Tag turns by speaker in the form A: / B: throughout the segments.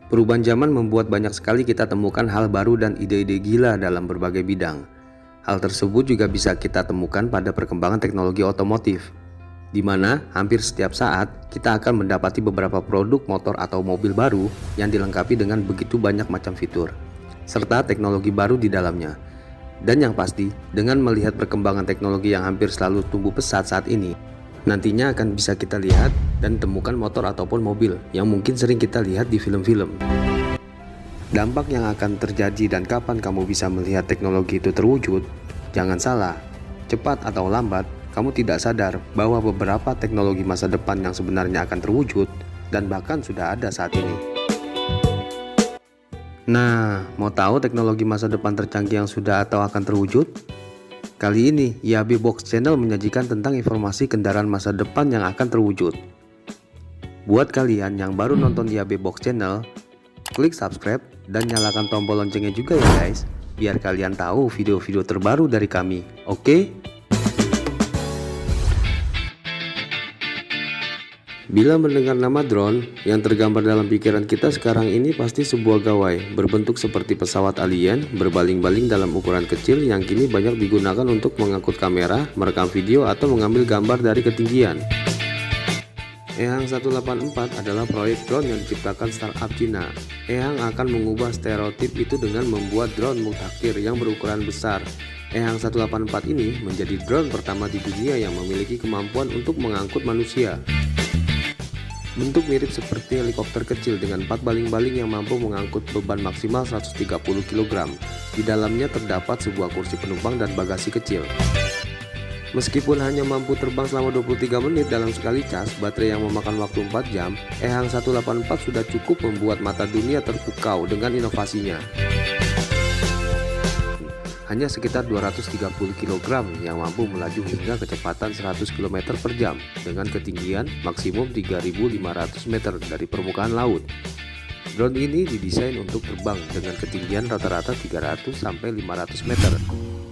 A: Perubahan zaman membuat banyak sekali kita temukan hal baru dan ide-ide gila dalam berbagai bidang. Hal tersebut juga bisa kita temukan pada perkembangan teknologi otomotif, di mana hampir setiap saat kita akan mendapati beberapa produk motor atau mobil baru yang dilengkapi dengan begitu banyak macam fitur, serta teknologi baru di dalamnya. Dan yang pasti, dengan melihat perkembangan teknologi yang hampir selalu tumbuh pesat saat ini, nantinya akan bisa kita lihat dan temukan motor ataupun mobil yang mungkin sering kita lihat di film-film. Dampak yang akan terjadi dan kapan kamu bisa melihat teknologi itu terwujud, jangan salah, cepat atau lambat, kamu tidak sadar bahwa beberapa teknologi masa depan yang sebenarnya akan terwujud dan bahkan sudah ada saat ini. Nah, mau tahu teknologi masa depan tercanggih yang sudah atau akan terwujud? Kali ini, IAB Box Channel menyajikan tentang informasi kendaraan masa depan yang akan terwujud. Buat kalian yang baru nonton IAB Box Channel, klik subscribe dan nyalakan tombol loncengnya juga ya guys, biar kalian tahu video-video terbaru dari kami, oke? Bila mendengar nama drone, yang tergambar dalam pikiran kita sekarang ini pasti sebuah gawai berbentuk seperti pesawat alien berbaling-baling dalam ukuran kecil yang kini banyak digunakan untuk mengangkut kamera, merekam video, atau mengambil gambar dari ketinggian. EHang 184 adalah proyek drone yang diciptakan startup Cina. EHang akan mengubah stereotip itu dengan membuat drone mutakhir yang berukuran besar. EHang 184 ini menjadi drone pertama di dunia yang memiliki kemampuan untuk mengangkut manusia. Bentuk mirip seperti helikopter kecil dengan 4 baling-baling yang mampu mengangkut beban maksimal 130 kg. Di dalamnya terdapat sebuah kursi penumpang dan bagasi kecil. Meskipun hanya mampu terbang selama 23 menit dalam sekali cas, baterai yang memakan waktu 4 jam, EHang 184 sudah cukup membuat mata dunia terpukau dengan inovasinya. Hanya sekitar 230 kg yang mampu melaju hingga kecepatan 100 km per jam dengan ketinggian maksimum 3.500 meter dari permukaan laut. Drone ini didesain untuk terbang dengan ketinggian rata-rata 300 sampai 500 meter.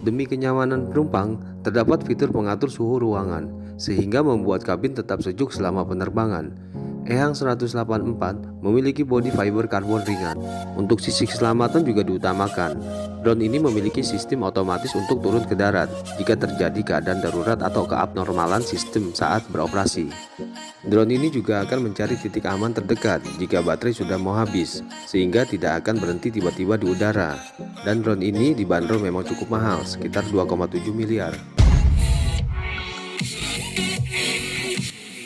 A: Demi kenyamanan penumpang, terdapat fitur pengatur suhu ruangan sehingga membuat kabin tetap sejuk selama penerbangan. EHang 184 memiliki bodi fiber karbon ringan. Untuk sisi keselamatan juga diutamakan. Drone ini memiliki sistem otomatis untuk turun ke darat jika terjadi keadaan darurat atau keabnormalan sistem saat beroperasi. Drone ini juga akan mencari titik aman terdekat jika baterai sudah mau habis, sehingga tidak akan berhenti tiba-tiba di udara. Dan drone ini dibanderol memang cukup mahal, sekitar 2,7 miliar.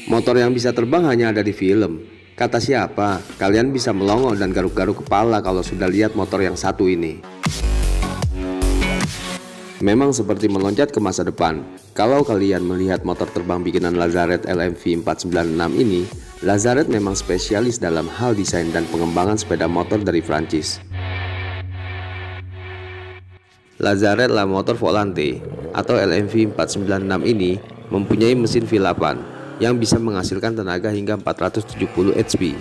A: Motor yang bisa terbang hanya ada di film. Kata siapa? Kalian bisa melongo dan garuk-garuk kepala kalau sudah lihat motor yang satu ini. Memang seperti meloncat ke masa depan. Kalau kalian melihat motor terbang bikinan Lazaret LMV 496 ini, Lazaret memang spesialis dalam hal desain dan pengembangan sepeda motor dari Prancis. Lazaret La Motor Volante atau LMV 496 ini mempunyai mesin V8 yang bisa menghasilkan tenaga hingga 470 HP.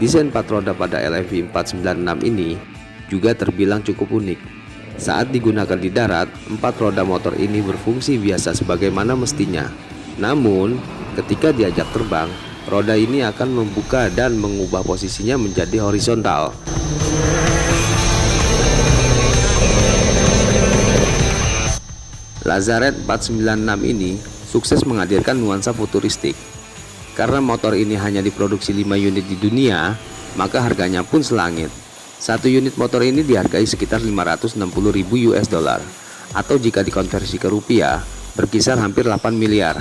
A: Desain 4 roda pada LMV 496 ini juga terbilang cukup unik. Saat digunakan di darat, 4 roda motor ini berfungsi biasa sebagaimana mestinya. Namun, ketika diajak terbang, roda ini akan membuka dan mengubah posisinya menjadi horizontal. Lazaret 496 ini sukses menghadirkan nuansa futuristik. Karena motor ini hanya diproduksi 5 unit di dunia, maka harganya pun selangit. Satu unit motor ini dihargai sekitar 560.000 US dollar, atau jika dikonversi ke rupiah, berkisar hampir 8 miliar.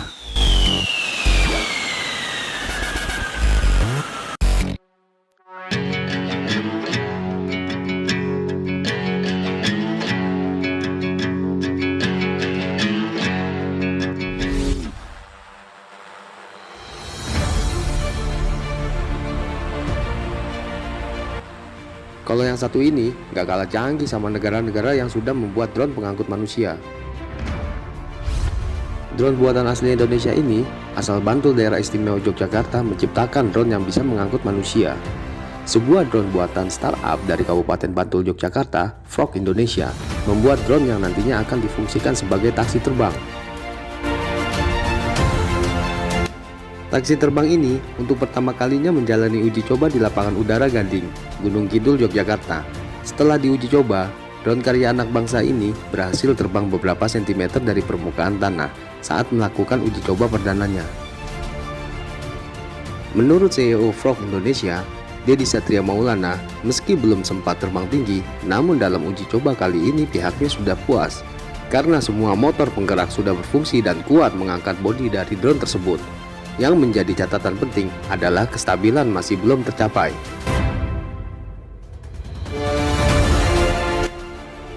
A: Kalau yang satu ini gak kalah canggih sama negara-negara yang sudah membuat drone pengangkut manusia. Drone buatan asli Indonesia ini asal Bantul daerah istimewa Yogyakarta menciptakan drone yang bisa mengangkut manusia. Sebuah drone buatan startup dari Kabupaten Bantul Yogyakarta, Frog Indonesia, membuat drone yang nantinya akan difungsikan sebagai taksi terbang. Taksi terbang ini untuk pertama kalinya menjalani uji coba di lapangan udara Gading, Gunung Kidul, Yogyakarta. Setelah diuji coba, drone karya anak bangsa ini berhasil terbang beberapa sentimeter dari permukaan tanah saat melakukan uji coba perdananya. Menurut CEO Frog Indonesia, Dedi Satria Maulana, meski belum sempat terbang tinggi, namun dalam uji coba kali ini pihaknya sudah puas karena semua motor penggerak sudah berfungsi dan kuat mengangkat bodi dari drone tersebut. Yang menjadi catatan penting adalah kestabilan masih belum tercapai.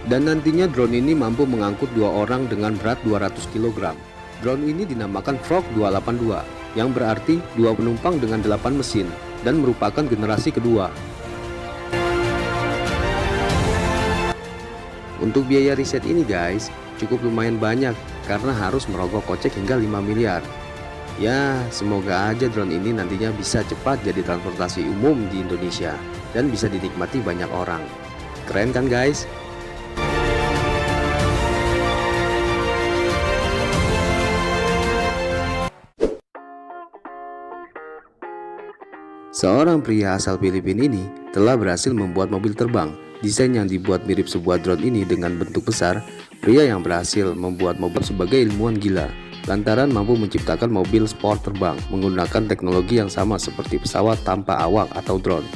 A: Dan nantinya drone ini mampu mengangkut 2 orang dengan berat 200 kg. Drone ini dinamakan Frog 282, yang berarti 2 penumpang dengan 8 mesin, dan merupakan generasi kedua. Untuk biaya riset ini guys, cukup lumayan banyak karena harus merogoh kocek hingga 5 miliar. Ya, semoga aja drone ini nantinya bisa cepat jadi transportasi umum di Indonesia dan bisa dinikmati banyak orang. Keren kan guys? Seorang pria asal Filipina ini telah berhasil membuat mobil terbang. Desain yang dibuat mirip sebuah drone ini dengan bentuk besar. Pria yang berhasil membuat mobil sebagai ilmuwan gila lantaran mampu menciptakan mobil sport terbang menggunakan teknologi yang sama seperti pesawat tanpa awak atau drone.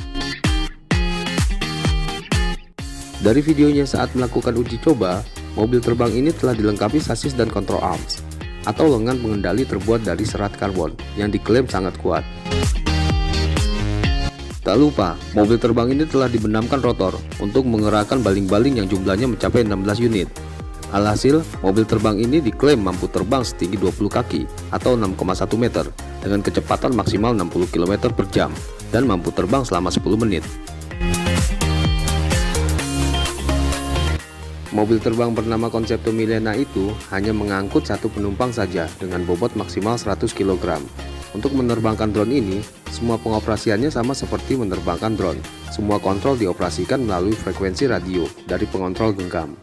A: Dari videonya saat melakukan uji coba, mobil terbang ini telah dilengkapi sasis dan control arms atau lengan pengendali terbuat dari serat karbon yang diklaim sangat kuat. Tak lupa, mobil terbang ini telah dibenamkan rotor untuk menggerakkan baling-baling yang jumlahnya mencapai 16 unit. Alhasil, mobil terbang ini diklaim mampu terbang setinggi 20 kaki atau 6,1 meter dengan kecepatan maksimal 60 km per jam dan mampu terbang selama 10 menit. Mobil terbang bernama Concepto Milena itu hanya mengangkut 1 penumpang saja dengan bobot maksimal 100 kg. Untuk menerbangkan drone ini, semua pengoperasiannya sama seperti menerbangkan drone. Semua kontrol dioperasikan melalui frekuensi radio dari pengontrol genggam.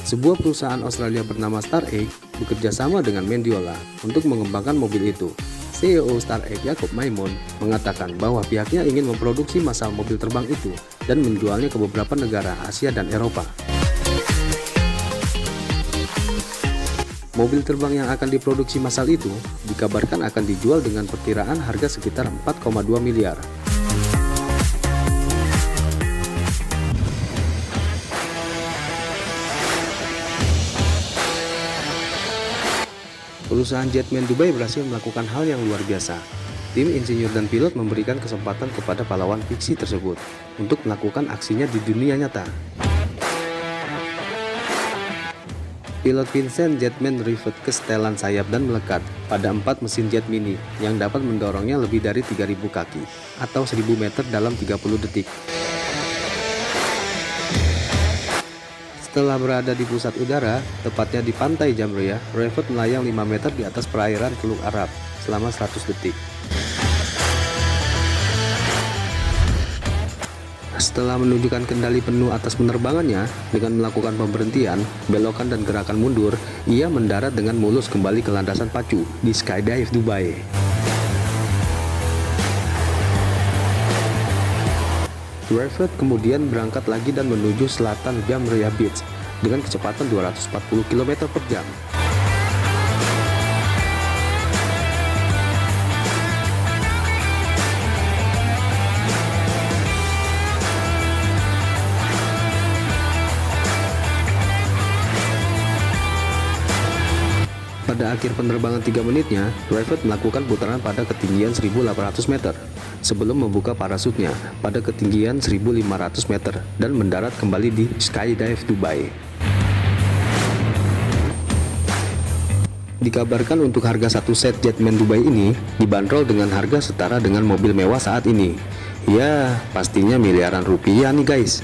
A: Sebuah perusahaan Australia bernama StarX bekerja sama dengan Mendiola untuk mengembangkan mobil itu. CEO StarX Yakob Maimun mengatakan bahwa pihaknya ingin memproduksi massal mobil terbang itu dan menjualnya ke beberapa negara Asia dan Eropa. Mobil terbang yang akan diproduksi massal itu dikabarkan akan dijual dengan perkiraan harga sekitar 4,2 miliar. Perusahaan Jetman Dubai berhasil melakukan hal yang luar biasa. Tim insinyur dan pilot memberikan kesempatan kepada pahlawan fiksi tersebut untuk melakukan aksinya di dunia nyata. Pilot Vincent Jetman Rivett ke setelan sayap dan melekat pada 4 mesin jet mini yang dapat mendorongnya lebih dari 3.000 kaki atau 1.000 meter dalam 30 detik. Setelah berada di pusat udara, tepatnya di pantai Jamriyah, Rivett melayang 5 meter di atas perairan Teluk Arab selama 100 detik. Setelah menunjukkan kendali penuh atas penerbangannya dengan melakukan pemberhentian, belokan dan gerakan mundur, ia mendarat dengan mulus kembali ke landasan pacu di Skydive Dubai. Rivett kemudian berangkat lagi dan menuju selatan Jamriyah Beach dengan kecepatan 240 km per jam. Pada akhir penerbangan 3 menitnya, Rivett melakukan putaran pada ketinggian 1.800 meter sebelum membuka parasutnya pada ketinggian 1.500 meter dan mendarat kembali di Skydive Dubai. Dikabarkan untuk harga satu set Jetman Dubai ini dibanderol dengan harga setara dengan mobil mewah saat ini. Ya, pastinya miliaran rupiah nih guys.